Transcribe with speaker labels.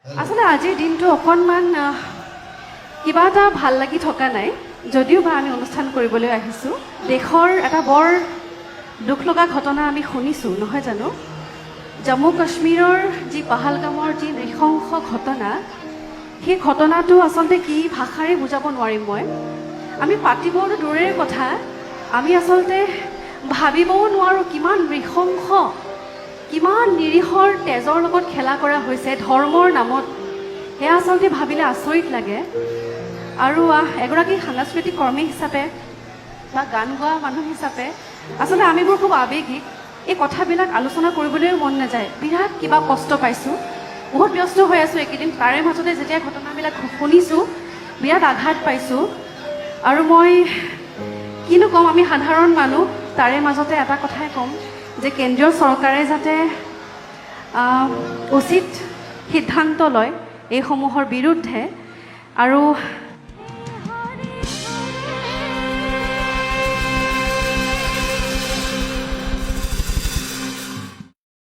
Speaker 1: আসলে আজিৰ দিনটো অকণমান কিবা এটা ভাল লাগি থকা নাই যদিও বা আমি অনুষ্ঠান কৰিবলৈ আহিছোঁ দেশৰ এটা বৰ দুখ লগা ঘটনা আমি শুনিছোঁ নহয় জানো জম্মু কাশ্মীৰৰ যি পাহালগামৰ যি নৃশংস ঘটনা সেই ঘটনাটো আচলতে কি ভাষাৰে বুজাব নোৱাৰিম মই আমি পাতিবতো দূৰৰে কথা আমি আচলতে ভাবিবও নোৱাৰোঁ কিমান নৃশংস কিমান নিৰীহৰ তেজৰ লগত খেলা কৰা হৈছে ধৰ্মৰ নামত সেয়া আচলতে ভাবিলে আচৰিত লাগে আৰু এগৰাকী সাংস্কৃতিক কৰ্মী হিচাপে বা গান গোৱা মানুহ হিচাপে আচলতে আমিবোৰ খুব আৱেগিক এই কথাবিলাক আলোচনা কৰিবলৈও মন নাযায় বিৰাট কিবা কষ্ট পাইছোঁ বহুত ব্যস্ত হৈ আছোঁ এইকেইদিন তাৰে মাজতে যেতিয়া ঘটনাবিলাক শুনিছোঁ বিৰাট আঘাত পাইছোঁ আৰু মই কিনো ক'ম আমি সাধাৰণ মানুহ তাৰে মাজতে এটা কথাই ক'ম যে কেন্দ্ৰীয় চৰকাৰে যাতে উচিত সিদ্ধান্ত লয় এইসমূহৰ বিৰুদ্ধে আৰু